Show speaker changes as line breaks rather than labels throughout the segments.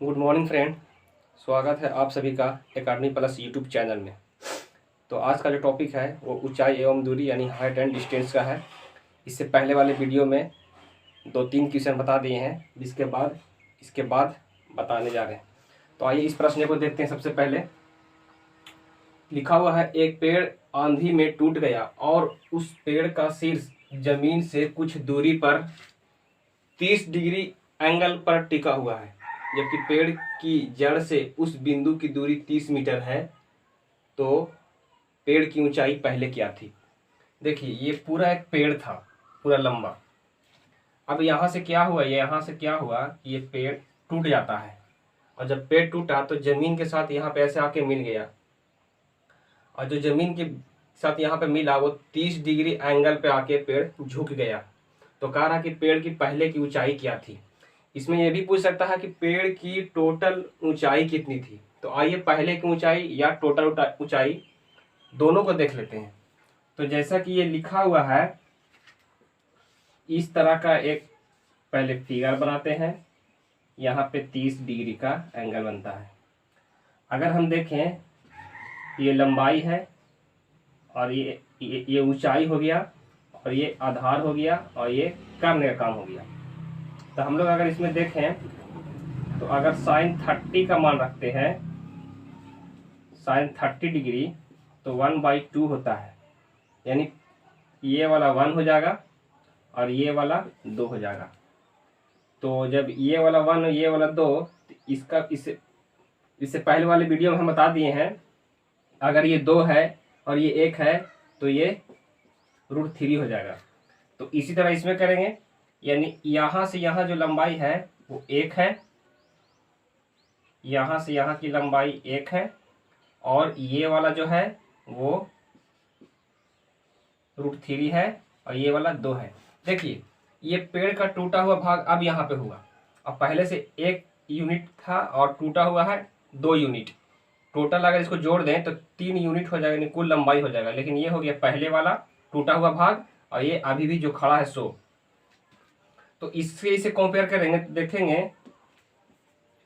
Good morning friend. स्वागत है आप सभी का एकेडमी प्लस यूट्यूब चैनल में। तो आज का जो टॉपिक है वो ऊंचाई एवं दूरी यानी हाइट एंड डिस्टेंस का है। इससे पहले वाले वीडियो में 2-3 क्वेश्चन बता दिए हैं, इसके बाद बताने जा रहे हैं। तो आइए इस प्रश्न को देखते हैं। सबसे पहले लिखा हुआ है, एक पेड़ आंधी में टूट गया और उस पेड़ का शीर्ष जमीन से कुछ दूरी पर 30 डिग्री एंगल पर टिका हुआ है, जबकि पेड़ की जड़ से उस बिंदु की दूरी 30 मीटर है। तो पेड़ की ऊंचाई पहले क्या थी? देखिए, ये पूरा एक पेड़ था, पूरा लंबा। अब यहाँ से क्या हुआ, कि ये पेड़ टूट जाता है, और जब पेड़ टूटा तो जमीन के साथ यहाँ पे ऐसे आके मिल गया, और जो जमीन के साथ यहाँ पे मिला वो 30 डिग्री एंगल पे आके पेड़ झुक गया। तो कह रहा कि पेड़ की पहले की ऊंचाई क्या थी। इसमें यह भी पूछ सकता है कि पेड़ की टोटल ऊंचाई कितनी थी। तो आइए पहले की ऊंचाई या टोटल ऊंचाई दोनों को देख लेते हैं। तो जैसा कि ये लिखा हुआ है, इस तरह का एक पहले फिगर बनाते हैं। यहाँ पे 30 डिग्री का एंगल बनता है। अगर हम देखें, ये लंबाई है और ये ऊंचाई हो गया, और ये आधार हो गया, और ये करने का काम हो गया। तो हम लोग अगर इसमें देखें तो अगर साइन 30 का मान रखते हैं, साइन 30 डिग्री, तो 1/2 होता है, यानी ये वाला 1 हो जाएगा और ये वाला 2 हो जाएगा। तो जब ये वाला 1 और ये वाला 2, इसका इससे पहले वाले वीडियो में हम बता दिए हैं, अगर ये 2 है और ये 1 है तो ये √3 हो जाएगा। तो इसी तरह इसमें करेंगे, यानी यहाँ से यहाँ जो लंबाई है वो 1 है, यहाँ से यहाँ की लंबाई 1 है, और ये वाला जो है वो √3 है, और ये वाला 2 है। देखिए, ये पेड़ का टूटा हुआ भाग अब यहाँ पे हुआ। अब पहले से 1 यूनिट था और टूटा हुआ है 2 यूनिट। टोटल अगर इसको जोड़ दें तो 3 यूनिट हो जाएगा, यानी कुल लंबाई हो जाएगा। लेकिन ये हो गया पहले वाला टूटा हुआ भाग, और ये अभी भी जो खड़ा है 100। तो इससे इसे कंपेयर करेंगे तो देखेंगे,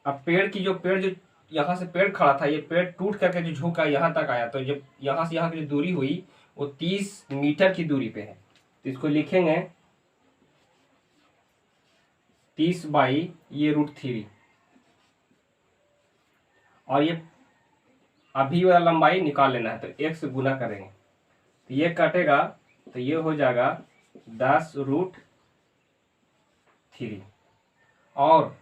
अब पेड़ जो यहाँ से पेड़ खड़ा था, ये पेड़ टूट करके जो झुका यहाँ तक आया, तो जब यहाँ से यहाँ की जो दूरी हुई वो 30 मीटर की दूरी पे है। तो इसको लिखेंगे 30 बाई ये √3, और ये अभी वाला लंबाई निकाल लेना है, तो 1 से गुना करेंगे तो ये कटेगा, तो ये हो जाएगा 10√3। और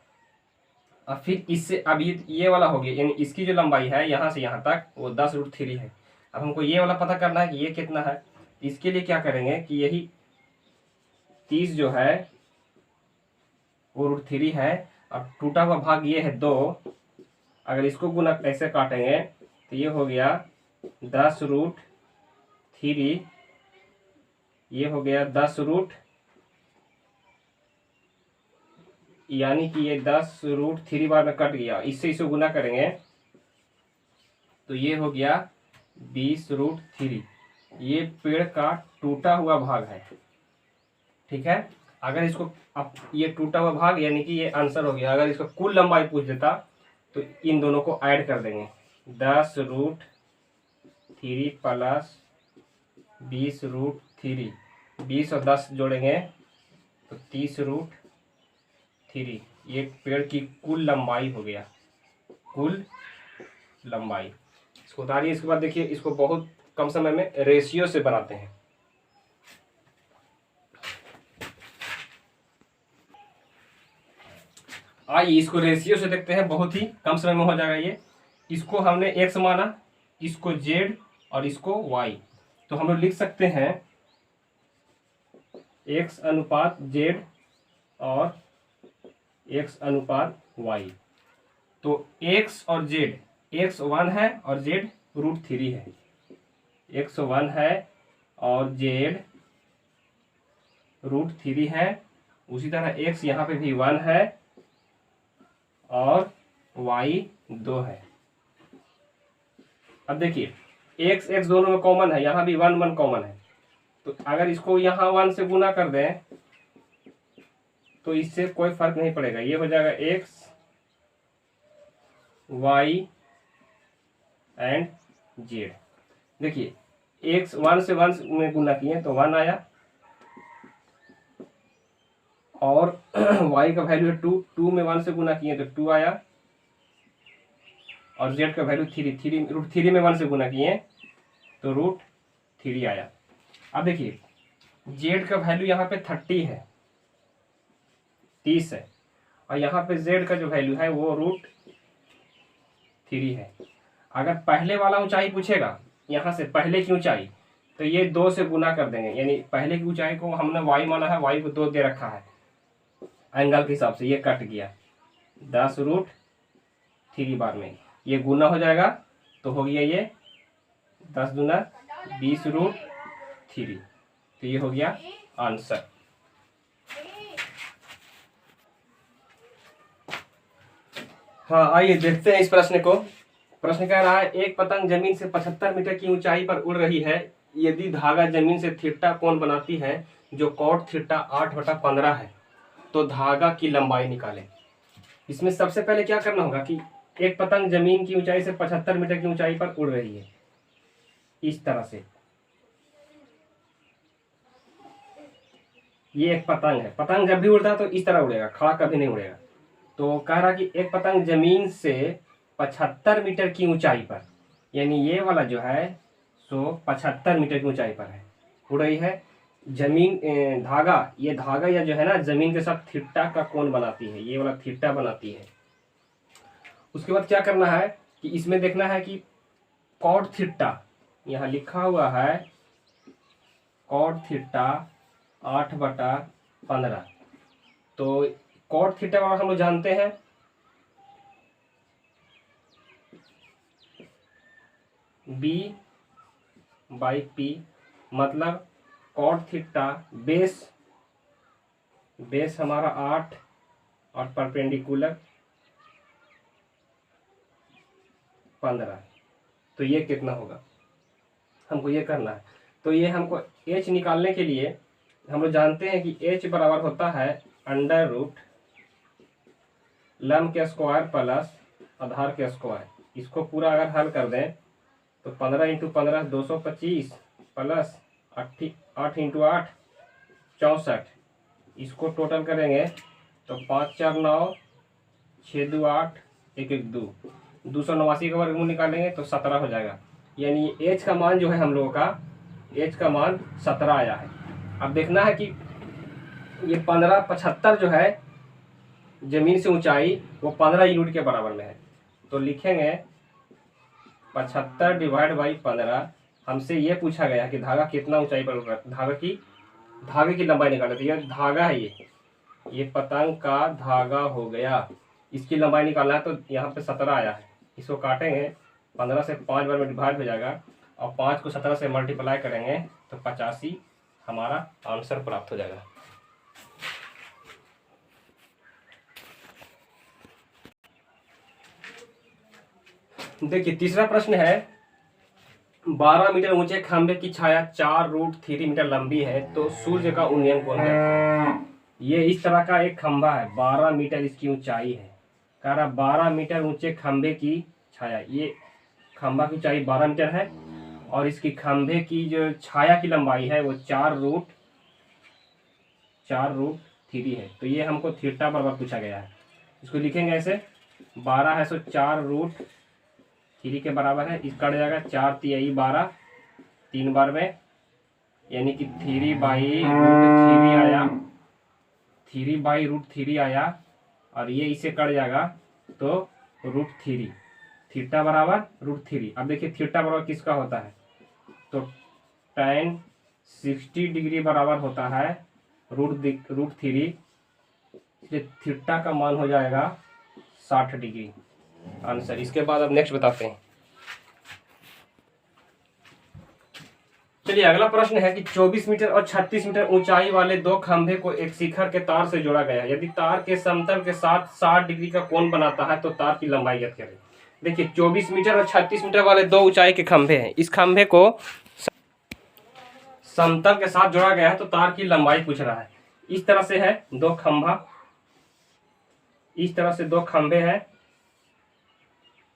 अब फिर इससे अब ये वाला हो गया, यानी इसकी जो लंबाई है यहाँ से यहाँ तक वो 10√3 है। अब हमको ये वाला पता करना है कि ये कितना है। इसके लिए क्या करेंगे कि यही 30 जो है वो √3 है, अब टूटा हुआ भाग ये है 2। अगर इसको गुना ऐसे काटेंगे तो ये हो गया 10√3, ये हो गया 10 यानी कि ये 10√3 बार में कट गया। इससे इसे गुना करेंगे तो ये हो गया 20√3। ये पेड़ का टूटा हुआ भाग है, ठीक है। अगर इसको अब ये टूटा हुआ भाग यानी कि ये आंसर हो गया। अगर इसको कुल लंबाई पूछ देता तो इन दोनों को ऐड कर देंगे, 10√3 प्लस 20√3, 20 और 10 जोड़ेंगे तो 30√3। ये पेड़ की कुल लंबाई हो गया, कुल लंबाई। इसको उतारिए। इसके बाद देखिए, इसको बहुत कम समय में रेशियो से बनाते हैं। आइए इसको रेशियो से देखते हैं, बहुत ही कम समय में हो जाएगा ये। इसको हमने x माना, इसको z और इसको y। तो हम लोग लिख सकते हैं x/z और x/y। तो x और z, x 1 है और z √3 है, x 1 है और z √3 है। उसी तरह x यहाँ पे भी 1 है और y 2 है। अब देखिए, x x दोनों में कॉमन है, यहाँ भी 1 1 कॉमन है। तो अगर इसको यहाँ 1 से गुना कर दें तो इससे कोई फर्क नहीं पड़ेगा। ये हो जाएगा x वाई एंड जेड। देखिए एक्स 1 से 1 में गुना किए तो 1 आया, और y का वैल्यू है 2, 2 में 1 से गुना किए तो 2 आया, और z का वैल्यू 3, 3 रूट 3 में 1 से गुना किए तो रूट 3 आया। अब देखिए z का वैल्यू यहाँ पे 30 है, 30 है, और यहाँ पे z का जो वैल्यू है वो रूट 3 है। अगर पहले वाला ऊंचाई पूछेगा, यहाँ से पहले की ऊंचाई, तो ये 2 से गुना कर देंगे, यानी पहले की ऊंचाई को हमने y माना है, y को 2 दे रखा है एंगल के हिसाब से, ये कट गया 10 रूट 3 बार में, ये गुना हो जाएगा तो हो गया ये 10 दूना 20 रूट 3, तो ये हो गया आंसर। हाँ आइए देखते हैं इस प्रश्न को। प्रश्न कह रहा है एक पतंग जमीन से 75 मीटर की ऊंचाई पर उड़ रही है, यदि धागा जमीन से थीटा कोण बनाती है जो कॉट थीटा 8/15 है, तो धागा की लंबाई निकालें। इसमें सबसे पहले क्या करना होगा कि एक पतंग जमीन की ऊंचाई से 75 मीटर की ऊंचाई पर उड़ रही है, इस तरह से, ये एक पतंग है। पतंग जब भी उड़ता है तो इस तरह उड़ेगा, खड़ा कभी नहीं उड़ेगा। तो कह रहा कि एक पतंग जमीन से 75 मीटर की ऊंचाई पर, यानी ये वाला जो है सो 75 मीटर की ऊंचाई पर है, उड़ रही है। जमीन धागा, ये धागा या जो है ना जमीन के साथ थीटा का कोण बनाती है, ये वाला थीटा बनाती है। उसके बाद क्या करना है कि इसमें देखना है कि कॉट थीटा, यहाँ लिखा हुआ है कॉट थीटा 8/15, तो कॉट थीटा वाला हम लोग जानते हैं B/P, मतलब कॉट थीटा बेस हमारा 8 और परपेंडिकुलर 15, तो ये कितना होगा हमको ये करना है। तो ये हमको h निकालने के लिए हम लोग जानते हैं कि h बराबर होता है अंडर रूट लंब के स्क्वायर प्लस आधार के स्क्वायर। इसको पूरा अगर हल कर दें तो 15 × 15 225 प्लस 8 × 8 64, इसको टोटल करेंगे तो 5 4 9 6 2 8 1 1 2, 289 का वर्गमूल निकालेंगे तो 17 हो जाएगा। यानी एच का मान जो है हम लोगों का, एच का मान 17 आया है। अब देखना है कि ये 75 जो है जमीन से ऊंचाई वो 15 यूनिट के बराबर में है, तो लिखेंगे 75 / 15। हमसे ये पूछा गया कि धागा कितना ऊंचाई पर उड़ रहा है, धागे की लंबाई निकाले। तो ये धागा है, ये पतंग का धागा हो गया, इसकी लंबाई निकालना है तो यहाँ पे 17 आया है। इसको काटेंगे, 15 से 5 बार में डिवाइड हो जाएगा, और 5 को 17 से मल्टीप्लाई करेंगे तो 85 हमारा आंसर प्राप्त हो जाएगा। देखिए तीसरा प्रश्न है 12 मीटर ऊंचे खंभे की छाया 4√3 मीटर लंबी है, तो सूर्य का उन्नयन कोण है। ये इस तरह का एक खंभा है, 12 मीटर इसकी ऊंचाई है। कह रहा 12 मीटर ऊंचे खंभे की छाया, ये खंभा की ऊंचाई 12 मीटर है, और इसकी खंभे की जो छाया की लंबाई है वो 4√3 है। तो ये हमको थीटा बराबर पूछा गया है। इसको लिखेंगे ऐसे, 12 है सो 4√3 के बराबर है, इस कट जाएगा 4 × 12 3 बार में, यानी कि 3/√3 आया, 3/√3 आया, और ये इसे कट जाएगा तो √3, थीटा बराबर √3। अब देखिए थीटा बराबर किसका होता है, तो tan 60 डिग्री बराबर होता है √3, इसलिए थीटा का मान हो जाएगा 60 डिग्री आंसर। इसके बाद अब नेक्स्ट बताते हैं। चलिए अगला प्रश्न है कि 24 मीटर और 36 मीटर ऊंचाई वाले दो खंभे को एक शिखर के तार से जोड़ा गया है, यदि तार के समतल के साथ 60 डिग्री का कोण बनाता है तो तार की लंबाई ज्ञात करें। देखिए 24 मीटर और 36 मीटर वाले दो ऊंचाई के खंभे हैं, इस खंभे को समतल के साथ जोड़ा गया है तो तार की लंबाई पूछ रहा है। इस तरह से है दो खंभा, इस तरह से दो खंभे हैं,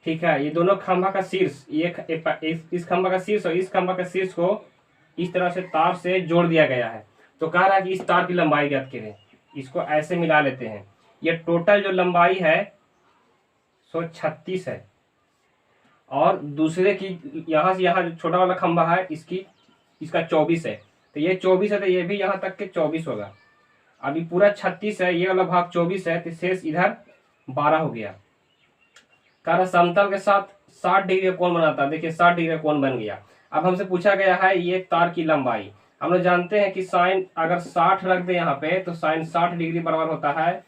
ठीक है। ये दोनों खंभा का शीर्ष, इस खंभा का शीर्ष और इस खंभा का शीर्ष को इस तरह से तार से जोड़ दिया गया है। तो कह रहा है कि इस तार की लंबाई ज्ञात करें। इसको ऐसे मिला लेते हैं। ये टोटल जो लंबाई है 136 है, और दूसरे की यहाँ से यहाँ जो छोटा वाला खंभा है इसका 24 है। तो ये 24 है, तो ये भी यहाँ तक के 24 होगा। अभी पूरा 36 है, ये वाला भाग 24 है, तो शेष इधर 12 हो गया। कारण समतल के साथ 60 डिग्री कोण बनाता है। देखिए 60 डिग्री कोण बन गया। अब हमसे पूछा गया है ये तार की लंबाई। हम लोग जानते हैं कि साइन अगर 60 रख दे यहाँ पे, तो साइन 60 डिग्री बराबर होता है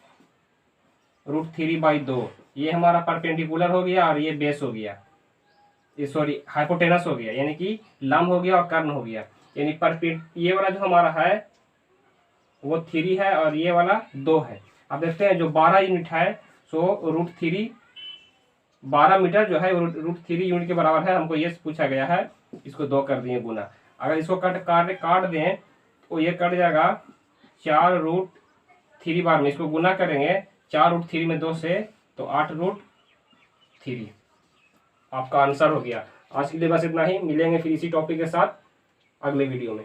√3/2। ये हमारा परपेंडिकुलर हो गया और ये बेस हो गया, ये सॉरी हाइपोटेनस हो गया, यानी कि लंब हो गया और कर्ण हो गया। यानी ये वाला जो हमारा है वो 3 है और ये वाला 2 है। अब देखते हैं जो 12 यूनिट है, सो √3 12 मीटर जो है √3 यूनिट के बराबर है। हमको ये पूछा गया है, इसको 2 कर दिए गुना। अगर इसको काट दें तो ये कट जाएगा 4√3 बार में। इसको गुना करेंगे 4√3 में 2 से, तो 8√3 आपका आंसर हो गया। आज के लिए बस इतना ही। मिलेंगे फिर इसी टॉपिक के साथ अगले वीडियो में।